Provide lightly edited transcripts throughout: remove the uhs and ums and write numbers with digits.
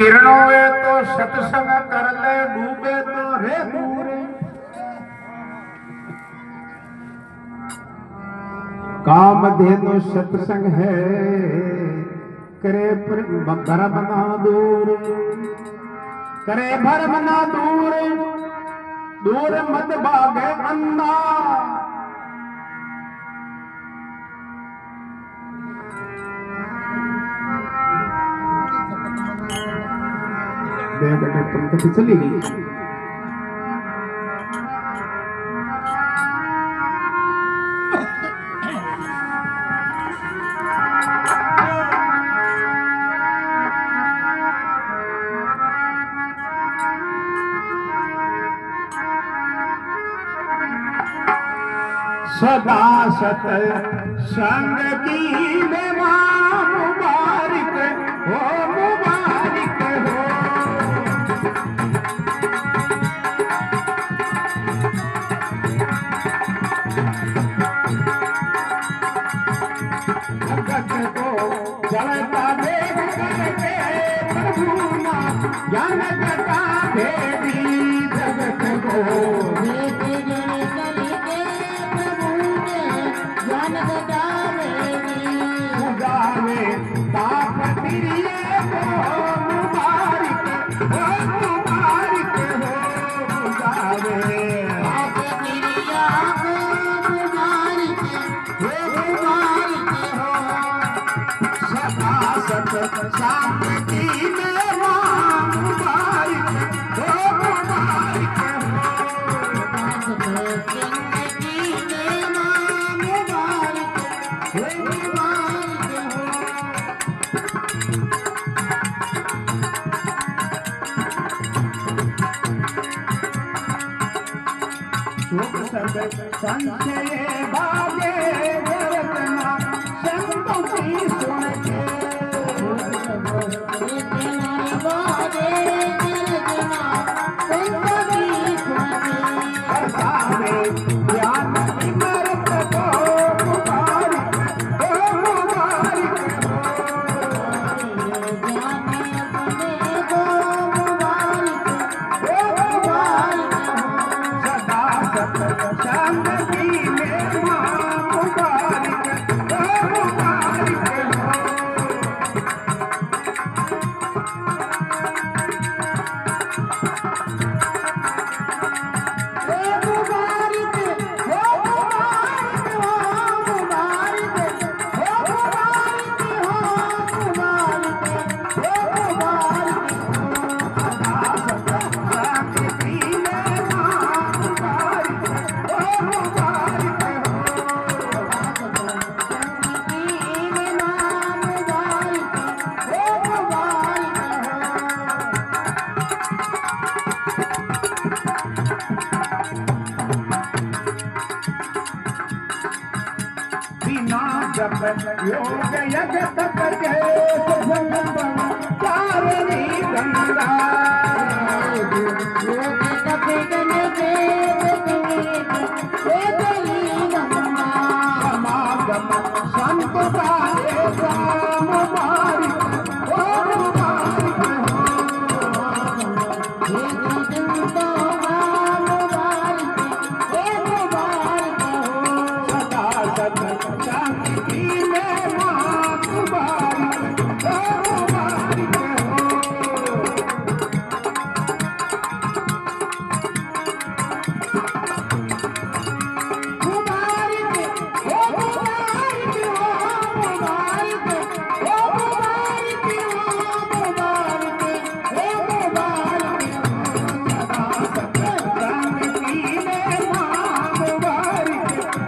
किरणों तो सत्संग कर ले, डूबे तो रे दूर। कामधेनु सत्संग है, करे भरम ना दूर, करे भरम ना दूर, दूर मत भागे अंधा। पंक्ति चली गई। सदा सत संग की मुबारक हो, मुबारक हो। जगत को जलता देख करके प्रभु ना ज्ञान जटा देवी। जगत को शांति में मुबारक हो, मुबारक संशय भागे जरतना संतों की सुन के। योग यज्ञ तप के चारणी गंगा। योग तप के समागम संत गाए राम मुबारक हो, मुबारक हो। सदा सत शांति में मुबारक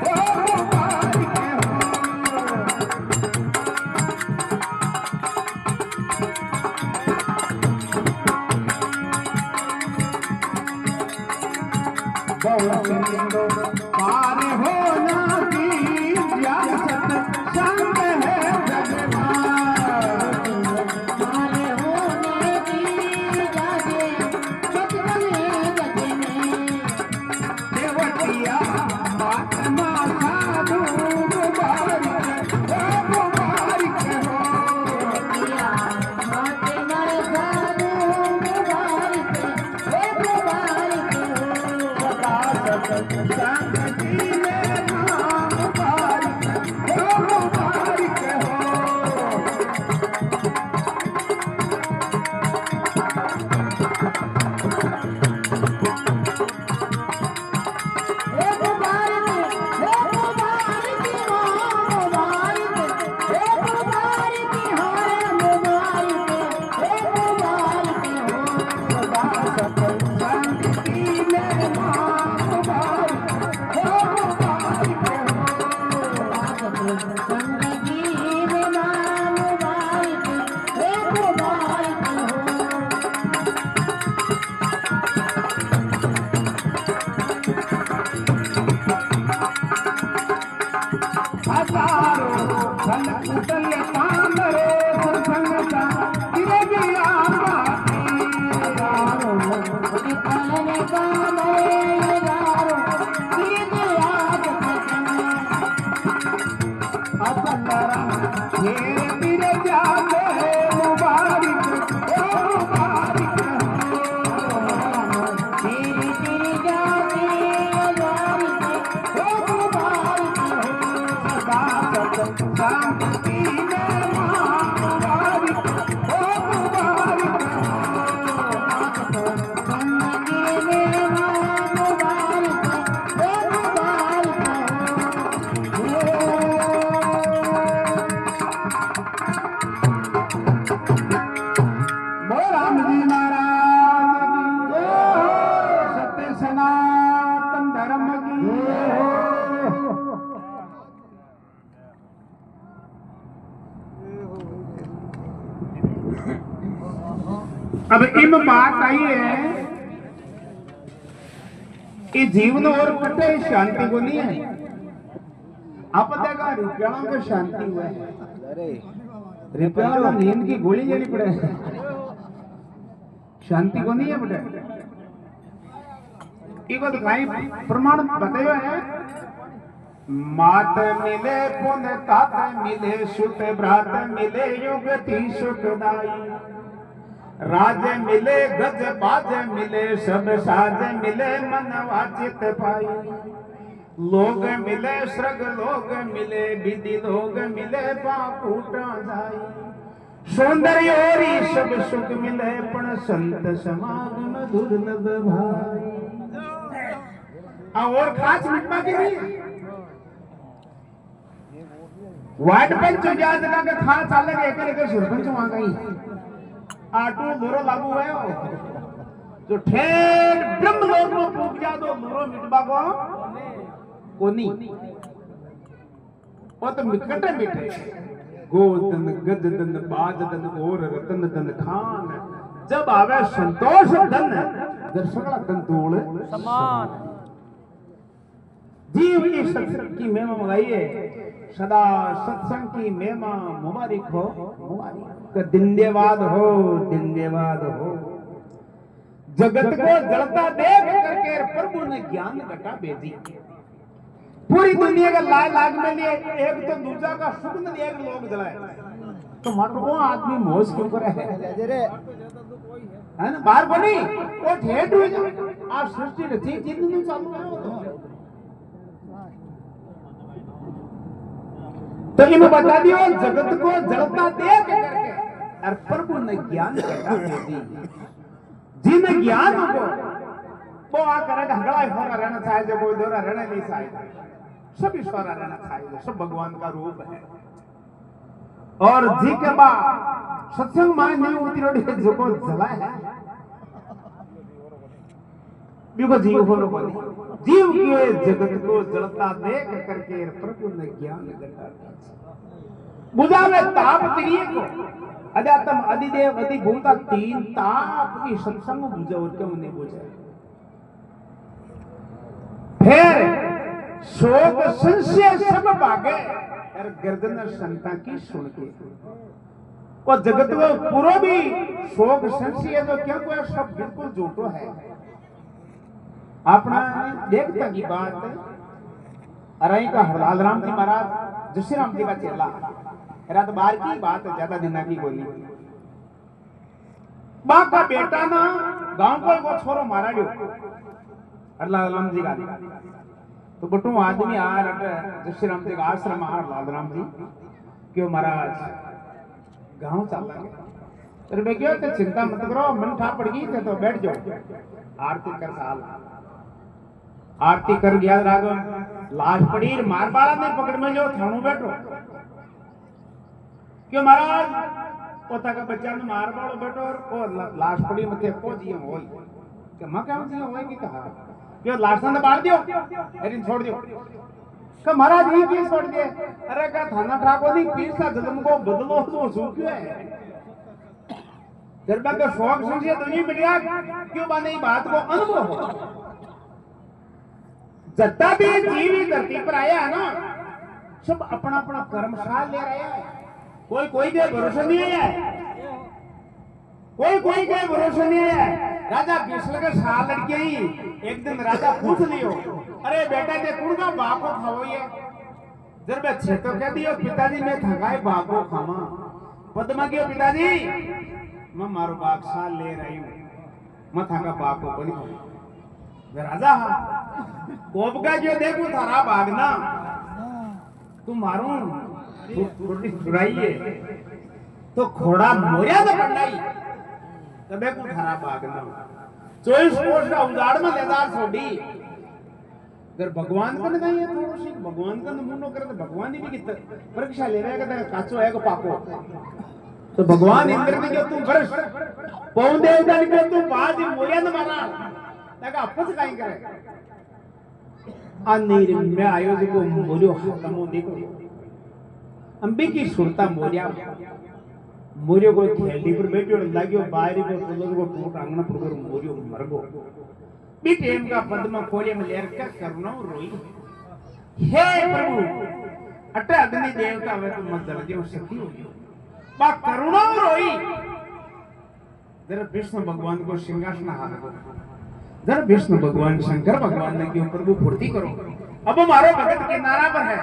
हो, मुबारक हो। पार होना की ज्ञान सत संग है भगवान। पार होने की जागे सतसंग है जग में। देवतिया महात्मा साधु मुबारक हो, मुबारक हो। देवतिया महात्मा साधु हो राम जी महाराज की जय हो, सत्य सनातन धर्म की जय हो। अब इम बात आई है कि जीवन और कटे शांति को नहीं है। आप देखा रुपयाओं को शांति हुआ है, रुपयाओं को नींद की गोली लेनी पड़े, शांति को नहीं है बेटे। इको तो कहीं प्रमाण बताए हुए हैं, मात मिले पुण्य तात मिले सुत भ्रात मिले युगति सुखदाई, राज मिले गज बाज मिले सब साज मिले मन वाचित पाई, लोग मिले स्वर्ग लोग मिले विधि लोग मिले पाकूटा जाई, सौंदर्य और सब सुख मिले पण संत समागम दुर्लभ भाई। और खास मिटमा की नहीं वार्ड पंच जा जगह का खास अलग एक एक सरपंच वहां गई आटू मोरो लागू है जो ठेर ब्रह्म लोक में पूग जा दो मोरो मिटबा को नहीं वो तो मिकटे मिटे गोदन गददन बाजदन और रतन दन खान, जब आवे संतोष धन दर्शकला दंतोल समान। जीव की सत्संग की महिमा मंगाइए, सदा सत्संग की महिमा मुबारक हो, मुबारक दिंदेवाद हो, दिंदेवाद हो। जगत को जलता देख करके प्रभु ने ज्ञान घटा भेजी, पूरी दुनिया का लाल लाग में लिए एक तो दूसरा का सुगंध लिए लोग जलाए, तो मानो वो आदमी मौज क्यों करे है ना, बाहर को नहीं वो ठेठ हुई जाए। आप सृष्टि रची जितनी चालू है तो इन्हें बता दियो जगत को जलता देख करके और प्रभु ने ज्ञान घटा भेजी, जिन ज्ञान को वो आ करेगा हगड़ा ईश्वर रहना चाहिए, जो कोई दोरा रहना नहीं चाहिए, सब ईश्वर रहना चाहिए, सब भगवान का रूप है। और जी के बाद सत्संग मां नहीं होती रोटी जो को जला है देखो जीव हो रो जीव के जगत को जलता देख करके प्रभु ने ज्ञान घटा बुझा में ताप तिरिये को अध्यात्म अधिदेव अधिभूता तीन ताप की सत्संग बुझा और क्यों नहीं बुझा। फिर शोक संशय सब भागे और गर्दन संता की सुन के और जगत में पूरा भी शोक संशय तो क्या कोई सब बिल्कुल झूठो है। अपना देखता की बात अरई का हरलाल राम जी महाराज जशी राम जी का चेला रात बार की बात ज्यादा दिना की बोली, बाप का बेटा ना गांव को वो छोरो मारा लियो हरलाल राम जी का, तो बटू आदमी आ रट जशी राम जी का आश्रम आ हरलाल राम जी क्यों महाराज गांव चल रहा है क्यों तो चिंता मत करो मन ठा पड़ गई थे तो बैठ जाओ आरती कर साल आरती कर गया रागो लाश पड़ी मार बाला ने पकड़ में जो थानू बैठो क्यों महाराज पोता का बच्चा ने मार बालो बैठो और लाश पड़ी मथे को जियो होई के मां क्या जियो होई की कहा क्यों लाश ने बाल दियो एरिन छोड़ दियो के महाराज ये की छोड़ दिए अरे का थाना ठाको नहीं पीर सा जन्म को बदलो तो सूख्यो है दरबार का शौक समझिए तो नहीं मिलिया क्यों बाने बात को अनुभव हो जत्ता भी जीव धरती पर आया है ना सब अपना अपना कर्मशाल ले रहे हैं, कोई कोई के भरोसा नहीं आया, कोई के भरोसा नहीं आया। राजा बिस्ल के साल लड़के ही एक दिन राजा पूछ लियो अरे बेटा ते कुड़ का बाको खाओ ये जब अच्छे तो कह दियो पिताजी मैं थकाए बाको खामा पद्मा क्यों पिताजी मैं मारो बाप साल ले रही हूं मैं थका बाको बोली राजा कोप का जो देखो थारा भागना तुम मारो रोटी छुड़ाइए तो घोड़ा मोया तो पड़ाई तबे को थारा भागना 24 कोस का उजाड़ में लेदार छोड़ी अगर भगवान का नहीं है थोड़ी सी भगवान का मुंडो करे तो भगवान ही भी कित परीक्षा ले रहा है काचो है को पाको तो भगवान इंद्र ने क्यों तू वर्ष पौन देवता ने क्यों तू बाज मोरिया न मारा लगा अपच काई करे अनीर में आयोजक को मोरियो खत्मो देखो अंबे की सुरता मोरिया मोरियो को खेलनी पर बैठो लागियो बाहरी को तुलर को टूट आंगना पर मोरियो मरगो बी टेम का पद्मा कोले में लेर का करुणा रोई हे प्रभु अटे अग्नि देवता वे तो मत जल दियो सखी हो बा करुणा रोई जरा विष्णु भगवान को सिंहासन हाथ को जरा विष्णु भगवान शंकर भगवान ने क्यों प्रभु फुर्ती करो अब हमारे भगत किनारा पर है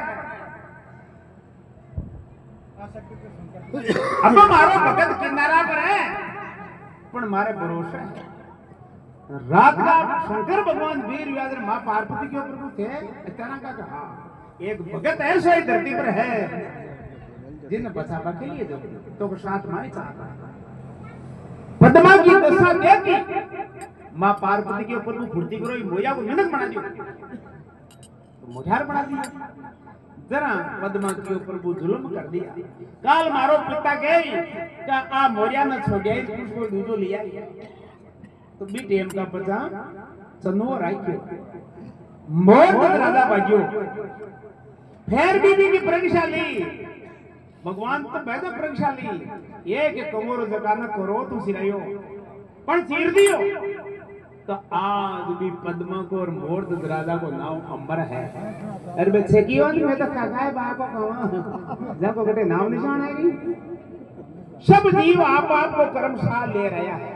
अब हमारा भगत किनारा पर है पर हमारे भरोसे है रात का शंकर भगवान वीर व्यास मां पार्वती के प्रभु थे इतना का कहा एक भगत ऐसा ही धरती पर है जिन बचावा के लिए जो तो साथ माई चाहता पद्मा की दशा देखी मां पार्वती के प्रभु फुर्ती करो मोया को मिनक बना दियो तो मुझार बना दिया जरा पद्मा के ऊपर वो जुल्म कर दिया काल मारो पिता गए का आ मोरिया न छोड़े उसको दूधो लिया तो बी टेम का बचा चनो राख्यो मोर राजा भाग्यो फिर बीबी की परीक्षा ली भगवान तो बेदा परीक्षा ली एक कमोरो जगाना करो तू सिरायो पण चीर दियो तो आज भी पद्मा को और मोर राजा को नाम अंबर है अरे बच्चे की और मैं तो काका बा को कहवा जब बटे नाम निशान आएगी सब जीव आप को कर्म सा ले रहा है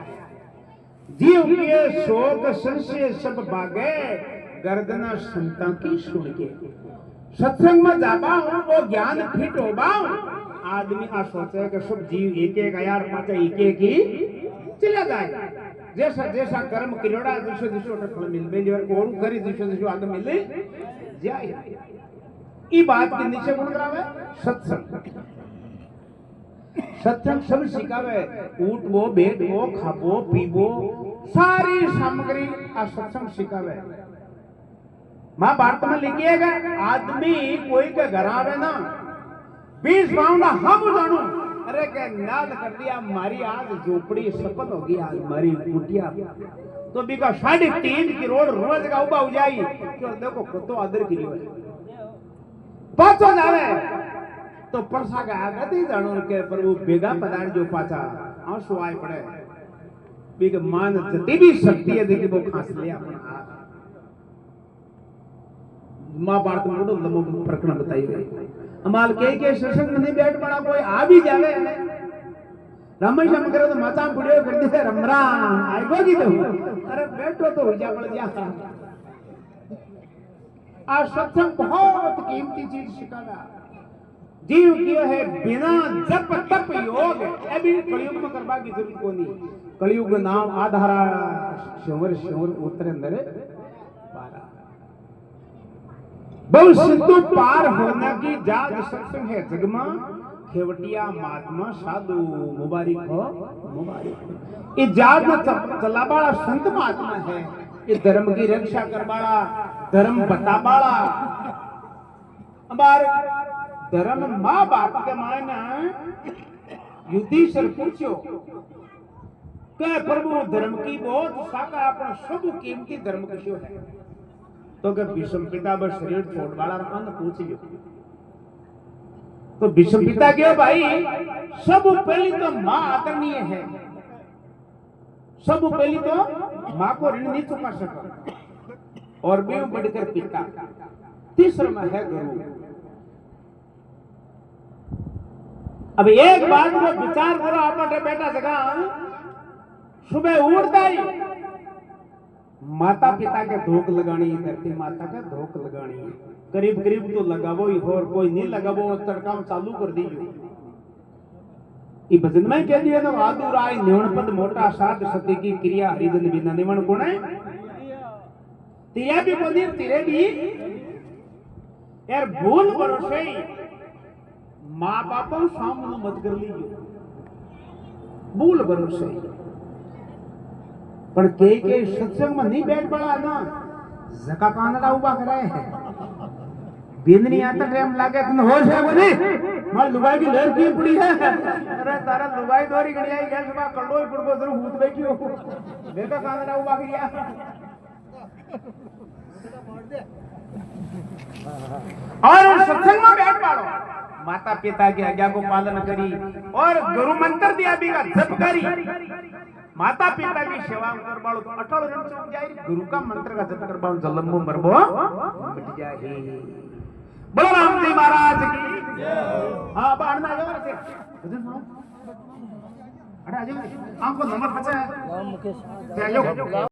जीव के शोक संशय सब भागे गर्दना संता की सुन के सत्संग में जाबा हूं वो ज्ञान फिट होबा आदमी आ सोचे कि सब जीव एक एक यार पाचा एक एक ही चला जाए जैसा जैसा कर्म किरोड़ा दिशो दिशो फल मिल बे और कोण करी दिशो दिशो आगे मिले जाए ई बात के नीचे कौन करावे सत्संग सत्संग सब सिखावे उठबो बैठबो खाबो पीबो सारी सामग्री आ सत्संग सिखावे महाभारत में लिखिएगा आदमी कोई के घर आवे ना 20 पाउंड हम जानू अरे के नाद कर दिया मारी आज झोपड़ी सफल होगी आज मारी कुटिया तो बिका 3.5 करोड़ रोज का उबा हो जाई क्यों देखो कतो आदर करियो पाछो जावे तो परसा का आगत ही जानो के प्रभु बेगा पदार्थ जो पाछा आंसू आए पड़े बिक मान जती भी शक्ति है देखी वो खास ले अपना महाभारत में तो लमो प्रकरण बताई गई अमाल के सत्संग नहीं बैठ पड़ा कोई आ भी जावे रामेश हम करे तो माता बुढ़ियो कर दे रमरा आएगो की तो अरे बैठो तो हो जा पड़ जा आ सत्संग बहुत कीमती चीज सिखाया जीव किया है बिना जप तप योग अभी कलयुग में करवा की जरूरत को नहीं कलयुग नाम आधारा शवर शवर उतर अंदर पारा बहु सिद्धू पार होना की जाग सत्संग है जगमा खेवटिया महात्मा साधु मुबारक हो मुबारक ये जाग चला बाड़ा संत महात्मा है ये धर्म की रक्षा करवाड़ा धर्म बता बाड़ा हमारे धर्म माँ बाप के मायना युधिष्ठिर पूछो क्या प्रभु धर्म की बहुत शाखा अपना सब कीमती धर्म किसो है तो के भीष्म पिता बस शरीर छोड़ वाला अन्न पूछ लियो तो भीष्म पिता क्यों भाई सब पहली तो माँ आदरणीय है सब पहली तो माँ को ऋण नहीं चुका सका और भी बढ़कर पिता तीसरा में है गुरु अब एक बात को विचार करो अपने बेटा जगह सुबह उड़ता ही माता पिता के धोख लगानी धरती माता का धोख लगानी करीब करीब तो लगावो ही और कोई नहीं लगावो तड़का चालू कर दीजिए ये भजन में कह दिया ना आदु राय निवणपद मोटा साध सत्य की क्रिया हरिजन बिना निवण गुण है तेरा भी बोली तेरे भी यार भूल भरोसे माँ बापों सामने मत कर लीजिए भूल भरोसे पर के सत्संग में नहीं बैठ पड़ा ना जका कांदड़ा उबा कराए बिंदनी आता टाइम लागे तुम होश है बोली मार लुगाई की लहर की पड़ी है। अरे तारा लुगाई दोरी गड़ियाई गैस बा कल्लो ही पुड़को जरूर हूत बैठी हो देखा कांदरा उबा गया और सत्संग में बैठ पाड़ो माता पिता की आज्ञा को पालन करी और गुरु मंत्र दिया भी का जप करी माता पिता की सेवा कर बाड़ो तो अटल रन चुक जाए गुरु का मंत्र का जप कर बाड़ो जलम में मरबो मिट जाए बोलो राम जी महाराज की हां बाणना जाओ से भजन सुनो अरे आ जाओ आपको नंबर पता है मुकेश